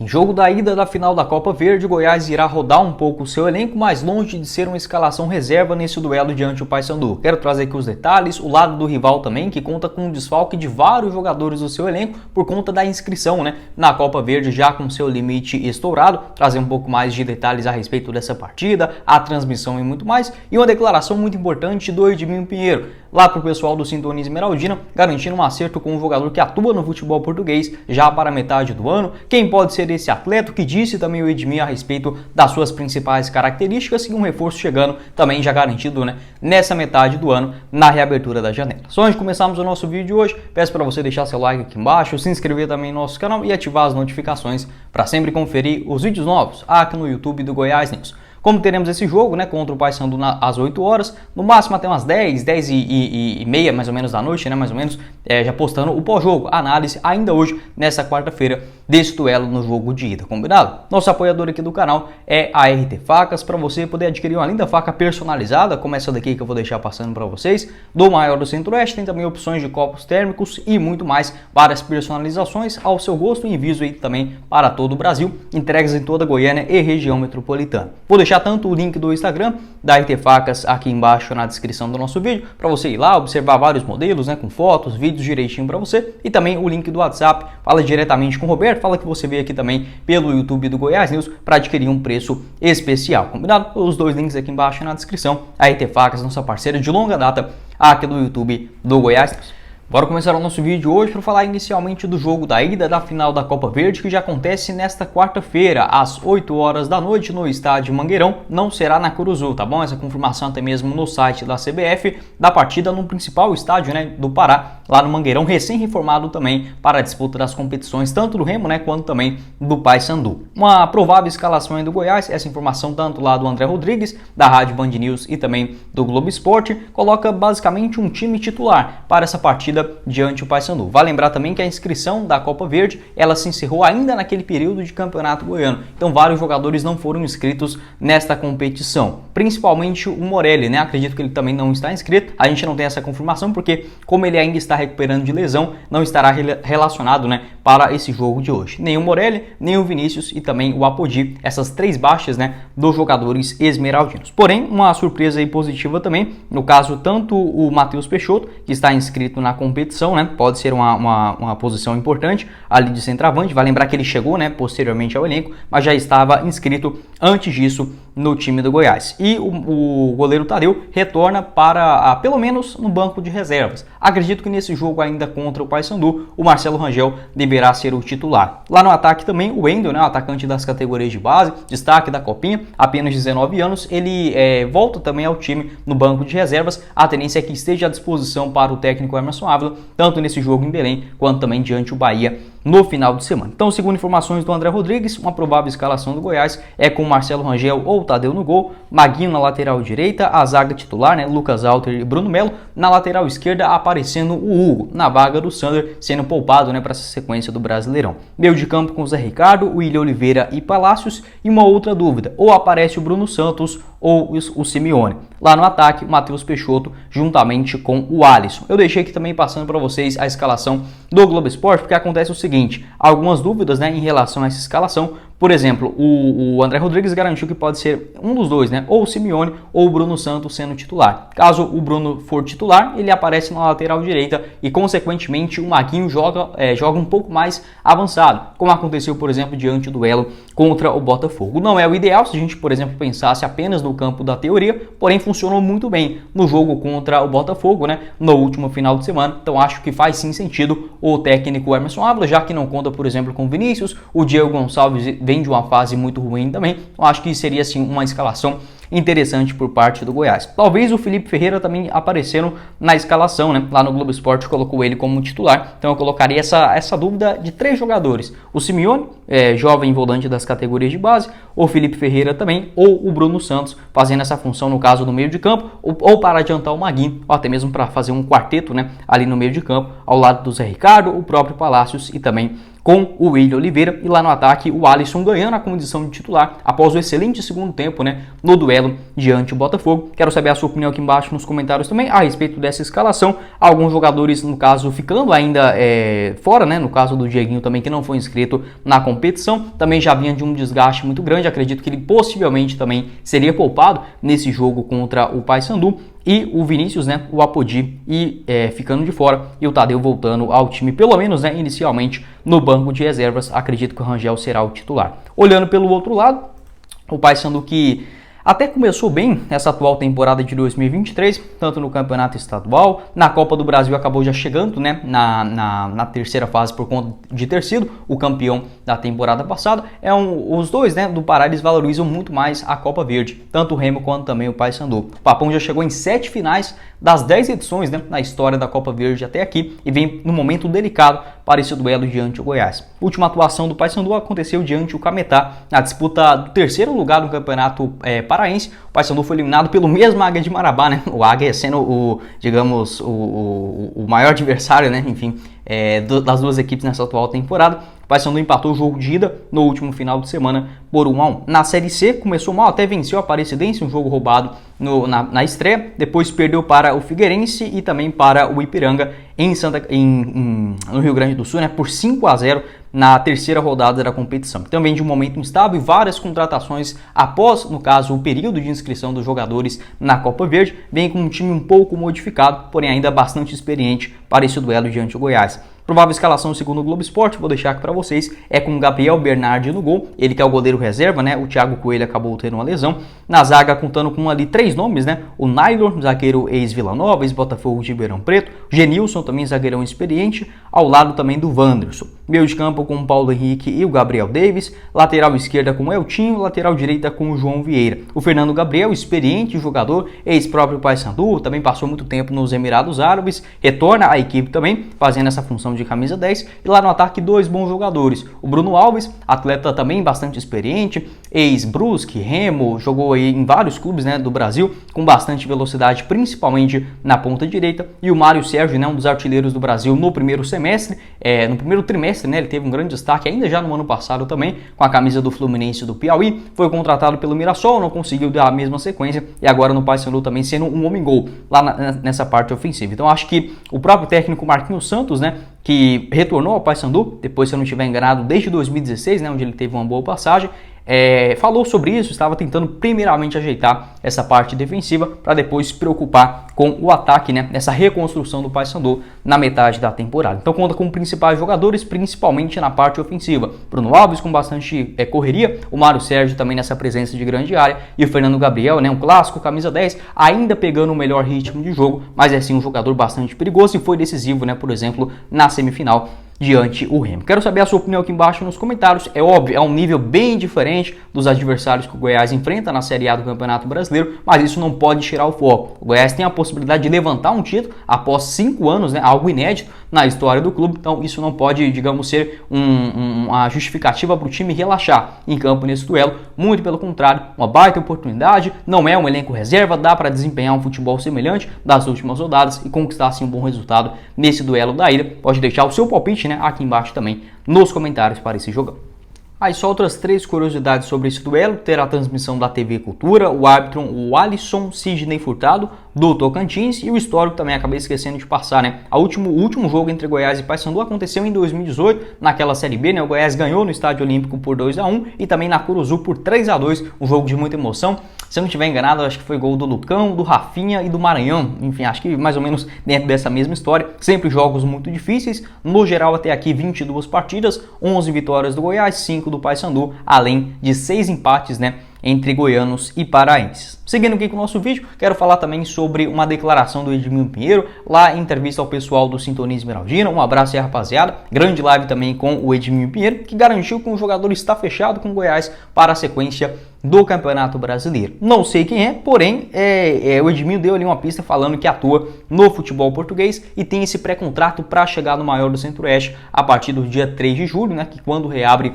Em jogo da ida da final da Copa Verde, o Goiás irá rodar um pouco o seu elenco, mas longe de ser uma escalação reserva nesse duelo diante do Paysandu. Quero trazer aqui os detalhes, o lado do rival também, que conta com um desfalque de vários jogadores do seu elenco por conta da inscrição, na Copa Verde, já com seu limite estourado. Trazer um pouco mais de detalhes a respeito dessa partida, a transmissão e muito mais. E uma declaração muito importante do Edminho Pinheiro, lá para o pessoal do Sintonia Esmeraldina, garantindo um acerto com um jogador que atua no futebol português já para metade do ano. Quem pode ser esse atleta, que disse também o Edminho a respeito das suas principais características, e um reforço chegando também já garantido nessa metade do ano, na reabertura da janela. Só antes de começarmos o nosso vídeo de hoje, peço para você deixar seu like aqui embaixo, se inscrever também no nosso canal e ativar as notificações para sempre conferir os vídeos novos aqui no YouTube do Goiás News. Como teremos esse jogo, contra o Paysandu às 8 horas, no máximo até umas 10 e meia mais ou menos da noite, mais ou menos, já postando o pós-jogo, análise ainda hoje, nessa quarta-feira, desse duelo no jogo de ida, combinado? Nosso apoiador aqui do canal é a RT Facas, para você poder adquirir uma linda faca personalizada, como essa daqui que eu vou deixar passando para vocês, do maior do Centro-Oeste. Tem também opções de copos térmicos e muito mais, várias personalizações ao seu gosto, e envios aí também para todo o Brasil, entregas em toda a Goiânia e região metropolitana. Vou deixar tanto o link do Instagram da RT Facas aqui embaixo na descrição do nosso vídeo, para você ir lá observar vários modelos, com fotos, vídeos direitinho para você, e também o link do WhatsApp, fala diretamente com o Roberto, fala que você veio aqui também pelo YouTube do Goiás News para adquirir um preço especial, combinado? Os dois links aqui embaixo na descrição. A RT Facas, nossa parceira de longa data aqui do YouTube do Goiás News. Bora começar o nosso vídeo hoje para falar inicialmente do jogo da ida da final da Copa Verde, que já acontece nesta quarta-feira, às 8 horas da noite, no estádio Mangueirão. Não será na Curuzu, tá bom? Essa confirmação até mesmo no site da CBF, da partida no principal estádio do Pará, lá no Mangueirão, recém-reformado também para a disputa das competições, tanto do Remo, quanto também do Paysandu. Uma provável escalação aí do Goiás, essa informação tanto lá do André Rodrigues, da Rádio Band News, e também do Globo Esporte, coloca basicamente um time titular para essa partida diante do Paysandu. Vale lembrar também que a inscrição da Copa Verde, ela se encerrou ainda naquele período de campeonato goiano. Então vários jogadores não foram inscritos nesta competição. Principalmente o Morelli, Acredito que ele também não está inscrito. A gente não tem essa confirmação porque, como ele ainda está recuperando de lesão, não estará relacionado, para esse jogo de hoje. Nem o Morelli, nem o Vinícius e também o Apodi. Essas três baixas, dos jogadores esmeraldinos. Porém, uma surpresa aí positiva também, no caso, tanto o Matheus Peixoto, que está inscrito na competição, pode ser uma posição importante ali de centroavante. Vai lembrar que ele chegou, posteriormente ao elenco, mas já estava inscrito antes disso no time do Goiás. E o goleiro Tadeu retorna para, pelo menos, no banco de reservas. Acredito que nesse jogo ainda contra o Paysandu, o Marcelo Rangel deverá ser o titular. Lá no ataque também, o Wendel, o atacante das categorias de base, destaque da Copinha, apenas 19 anos, ele volta também ao time no banco de reservas. A tendência é que esteja à disposição para o técnico Emerson Ávila, tanto nesse jogo em Belém, quanto também diante do Bahia no final de semana. Então, segundo informações do André Rodrigues, uma provável escalação do Goiás é com Marcelo Rangel ou Tadeu no gol, Maguinho na lateral direita, a zaga titular, Lucas Alter e Bruno Melo, na lateral esquerda aparecendo o Hugo, na vaga do Sander, sendo poupado para essa sequência do Brasileirão. Meio de campo com o Zé Ricardo, o William Oliveira e Palácios, e uma outra dúvida, ou aparece o Bruno Santos ou o Simeone. Lá no ataque, o Matheus Peixoto juntamente com o Alisson. Eu deixei aqui também passando para vocês a escalação do Globo Esporte, porque acontece o seguinte, algumas dúvidas em relação a essa escalação. Por exemplo, o André Rodrigues garantiu que pode ser um dos dois, ou o Simeone ou o Bruno Santos sendo titular. Caso o Bruno for titular, ele aparece na lateral direita e, consequentemente, o Maguinho joga um pouco mais avançado, como aconteceu, por exemplo, diante do duelo contra o Botafogo. Não é o ideal se a gente, por exemplo, pensasse apenas no campo da teoria, porém funcionou muito bem no jogo contra o Botafogo, no último final de semana. Então acho que faz sim sentido o técnico Emerson Ávila, já que não conta, por exemplo, com o Vinícius, o Diego Gonçalves vem de uma fase muito ruim também. Eu acho que seria sim uma escalação interessante por parte do Goiás. Talvez o Felipe Ferreira também aparecendo na escalação, lá no Globo Esporte colocou ele como titular. Então eu colocaria essa dúvida de três jogadores: o Simeone, jovem volante das categorias de base, o Felipe Ferreira também, ou o Bruno Santos fazendo essa função no caso no meio de campo, ou para adiantar o Maguinho, ou até mesmo para fazer um quarteto ali no meio de campo, ao lado do Zé Ricardo, o próprio Palácios e também com o William Oliveira, e lá no ataque o Alisson ganhando a condição de titular após o excelente segundo tempo, né, no duelo diante do Botafogo. Quero saber a sua opinião aqui embaixo nos comentários também a respeito dessa escalação. Alguns jogadores, no caso, ficando ainda fora, né, no caso do Dieguinho também, que não foi inscrito na competição, também já vinha de um desgaste muito grande. Acredito que ele possivelmente também seria poupado nesse jogo contra o Paysandu. E o Vinícius, né, o Apodi ficando de fora, e o Tadeu voltando ao time, pelo menos, né, inicialmente no banco de reservas. Acredito que o Rangel será o titular. Olhando pelo outro lado, o Paysandu que até começou bem essa atual temporada de 2023, tanto no Campeonato Estadual, na Copa do Brasil acabou já chegando, né, na terceira fase por conta de ter sido o campeão da temporada passada. Os dois, né, do Pará, eles valorizam muito mais a Copa Verde, tanto o Remo quanto também o Paysandu. O Papão já chegou em 7 finais das 10 edições, né, na história da Copa Verde até aqui, e vem num momento delicado para esse duelo diante do Goiás. A última atuação do Paysandu aconteceu diante do Cametá, na disputa do terceiro lugar do Campeonato Paraense. O Paysandu foi eliminado pelo mesmo Águia de Marabá, né? O Águia sendo o maior adversário, né? Enfim, das duas equipes nessa atual temporada. O Paysandu empatou o jogo de ida no último final de semana por 1-1. Na Série C, começou mal, até venceu a Aparecidense, um jogo roubado na estreia. Depois perdeu para o Figueirense e também para o Ipiranga no Rio Grande do Sul, né, por 5-0 na terceira rodada da competição. Também de um momento instável e várias contratações após, no caso, o período de inscrição dos jogadores na Copa Verde, vem com um time um pouco modificado, porém ainda bastante experiente para esse duelo diante do Goiás. Provável escalação segundo o Globo Esporte, vou deixar aqui para vocês, é com Gabriel Bernardi no gol, ele que é o goleiro reserva, né? O Thiago Coelho acabou tendo uma lesão. Na zaga, contando com ali 3 nomes, né? O Naylor, zagueiro ex-Vila Nova, ex-Botafogo de Ribeirão Preto. O Genilson, também zagueirão experiente, ao lado também do Wanderson. Meio de campo com o Paulo Henrique e o Gabriel Davis. Lateral esquerda com o Eltinho, lateral direita com o João Vieira. O Fernando Gabriel, experiente jogador, ex-próprio Paysandu, também passou muito tempo nos Emirados Árabes, retorna à equipe também, fazendo essa função de camisa 10. E lá no ataque, 2 bons jogadores. O Bruno Alves, atleta também bastante experiente, ex-Brusque, Remo, jogou aí em vários clubes, né, do Brasil, com bastante velocidade, principalmente na ponta direita. E o Mário Sérgio, né, um dos artilheiros do Brasil no primeiro semestre, no primeiro trimestre, né, ele teve um grande destaque, ainda já no ano passado também, com a camisa do Fluminense do Piauí. Foi contratado pelo Mirassol, não conseguiu dar a mesma sequência, e agora no Paysandu também sendo um homem-gol lá nessa parte ofensiva. Então acho que o próprio técnico Marquinhos Santos, né, que retornou ao Paysandu, depois, se eu não estiver enganado, desde 2016, né, onde ele teve uma boa passagem, falou sobre isso, estava tentando primeiramente ajeitar essa parte defensiva para depois se preocupar com o ataque, né, nessa reconstrução do Paysandu na metade da temporada. Então conta com principais jogadores, principalmente na parte ofensiva. Bruno Alves com bastante correria, o Mário Sérgio também nessa presença de grande área, e o Fernando Gabriel, né, um clássico, camisa 10, ainda pegando o melhor ritmo de jogo, mas é sim um jogador bastante perigoso e foi decisivo, né, por exemplo, na semifinal diante o Remo. Quero saber a sua opinião aqui embaixo nos comentários. É óbvio, é um nível bem diferente dos adversários que o Goiás enfrenta na Série A do Campeonato Brasileiro, mas isso não pode tirar o foco. O Goiás tem a possibilidade de levantar um título após 5 anos, né, algo inédito na história do clube, então isso não pode, digamos, ser uma justificativa para o time relaxar em campo nesse duelo. Muito pelo contrário, uma baita oportunidade, não é um elenco reserva, dá para desempenhar um futebol semelhante das últimas rodadas e conquistar assim um bom resultado nesse duelo da ida. Pode deixar o seu palpite, né, aqui embaixo também nos comentários para esse jogão. Aí só outras 3 curiosidades sobre esse duelo: terá transmissão da TV Cultura, o árbitro o Alisson Sidney Furtado do Tocantins, e o histórico também acabei esquecendo de passar, né? O último jogo entre Goiás e Paysandu aconteceu em 2018, naquela Série B, né? O Goiás ganhou no Estádio Olímpico por 2-1 e também na Curuzu por 3-2, um jogo de muita emoção. Se eu não estiver enganado, acho que foi gol do Lucão, do Rafinha e do Maranhão. Enfim, acho que mais ou menos dentro dessa mesma história. Sempre jogos muito difíceis. No geral, até aqui, 22 partidas, 11 vitórias do Goiás, 5 do Paysandu, além de 6 empates, né, entre goianos e paraenses. Seguindo aqui com o nosso vídeo, quero falar também sobre uma declaração do Edmilson Pinheiro, lá em entrevista ao pessoal do Sintonia Esmeraldina. Um abraço aí, rapaziada. Grande live também com o Edmilson Pinheiro, que garantiu que o jogador está fechado com o Goiás para a sequência do Campeonato Brasileiro. Não sei quem é, porém o Edminho deu ali uma pista falando que atua no futebol português e tem esse pré-contrato para chegar no maior do Centro-Oeste a partir do dia 3 de julho, né, que quando reabre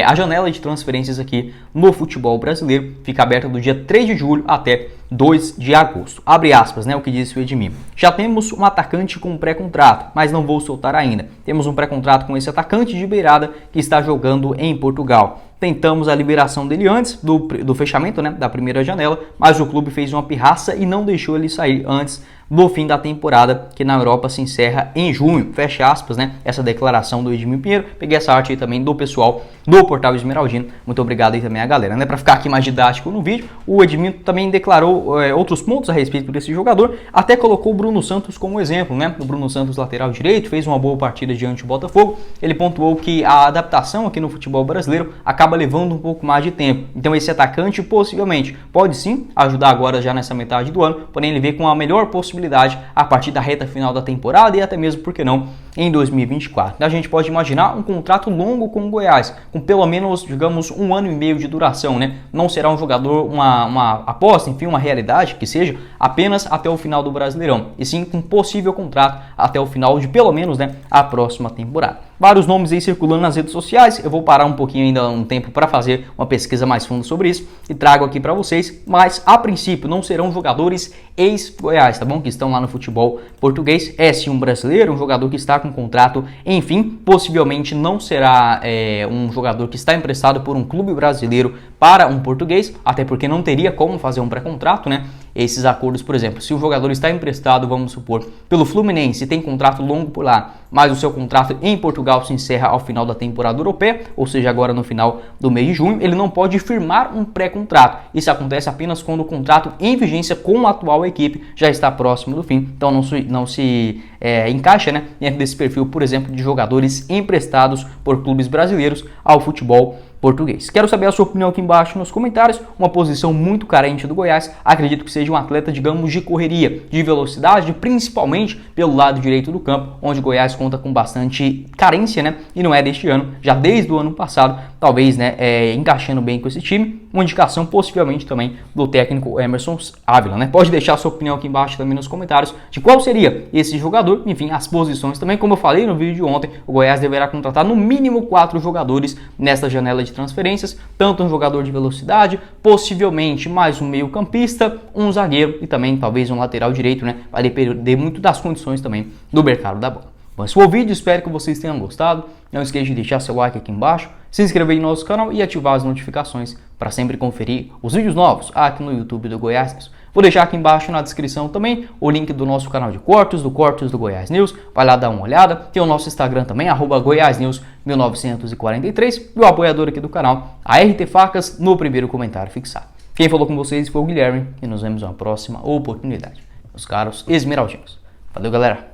a janela de transferências aqui no futebol brasileiro, fica aberta do dia 3 de julho até 2 de agosto. Abre aspas, né, o que disse o Edminho. Já temos um atacante com pré-contrato, mas não vou soltar ainda. Temos um pré-contrato com esse atacante de beirada que está jogando em Portugal. Tentamos a liberação dele antes do fechamento, né, da primeira janela, mas o clube fez uma pirraça e não deixou ele sair antes do fim da temporada, que na Europa se encerra em junho. Fecha aspas, né? Essa declaração do Edminho Pinheiro. Peguei essa arte aí também do pessoal do Portal Esmeraldino. Muito obrigado aí também a galera, né? Para ficar aqui mais didático no vídeo, o Edminho também declarou outros pontos a respeito desse jogador. Até colocou o Bruno Santos como exemplo, né? O Bruno Santos, lateral direito, fez uma boa partida diante do Botafogo. Ele pontuou que a adaptação aqui no futebol brasileiro acaba levando um pouco mais de tempo. Então esse atacante possivelmente pode sim ajudar agora já nessa metade do ano, porém ele vê com a melhor possibilidade a partir da reta final da temporada e até mesmo, por que não, em 2024. A gente pode imaginar um contrato longo com o Goiás, com pelo menos, digamos, 1 ano e meio de duração, né? Não será um jogador, uma aposta, enfim, uma realidade que seja apenas até o final do Brasileirão, e sim com possível contrato até o final de pelo menos, né, a próxima temporada. Vários nomes aí circulando nas redes sociais, eu vou parar um pouquinho ainda um tempo para fazer uma pesquisa mais fundo sobre isso e trago aqui para vocês, mas a princípio não serão jogadores ex-Goiás, tá bom? Que estão lá no futebol português. É sim um brasileiro, um jogador que está com contrato, enfim, possivelmente não será um jogador que está emprestado por um clube brasileiro para um português, até porque não teria como fazer um pré-contrato, né? Esses acordos, por exemplo, se o jogador está emprestado, vamos supor, pelo Fluminense e tem contrato longo por lá, mas o seu contrato em Portugal se encerra ao final da temporada europeia, ou seja, agora no final do mês de junho, ele não pode firmar um pré-contrato. Isso acontece apenas quando o contrato em vigência com a atual equipe já está próximo do fim, então não se encaixa, né, dentro desse perfil, por exemplo, de jogadores emprestados por clubes brasileiros ao futebol português. Quero saber a sua opinião aqui embaixo nos comentários. Uma posição muito carente do Goiás. Acredito que seja um atleta, digamos, de correria, de velocidade, principalmente pelo lado direito do campo, onde o Goiás conta com bastante carência, né? E não é deste ano, já desde o ano passado, talvez, né, encaixando bem com esse time. Uma indicação possivelmente também do técnico Emerson Ávila, né? Pode deixar a sua opinião aqui embaixo também nos comentários de qual seria esse jogador, enfim, as posições também. Como eu falei no vídeo de ontem, o Goiás deverá contratar no mínimo 4 jogadores nesta janela de transferências, tanto um jogador de velocidade, possivelmente mais um meio-campista, um zagueiro e também talvez um lateral direito, né? Vai depender muito das condições também do mercado da bola. Bom, esse foi o vídeo, espero que vocês tenham gostado. Não esqueça de deixar seu like aqui embaixo, se inscrever no nosso canal e ativar as notificações para sempre conferir os vídeos novos aqui no YouTube do Goiás News. Vou deixar aqui embaixo na descrição também o link do nosso canal de cortes do Goiás News. Vai lá dar uma olhada. Tem o nosso Instagram também, @GoiásNews1943. E o apoiador aqui do canal, a RT Facas, no primeiro comentário fixado. Quem falou com vocês foi o Guilherme e nos vemos na próxima oportunidade. Meus caros esmeraldinos. Valeu, galera!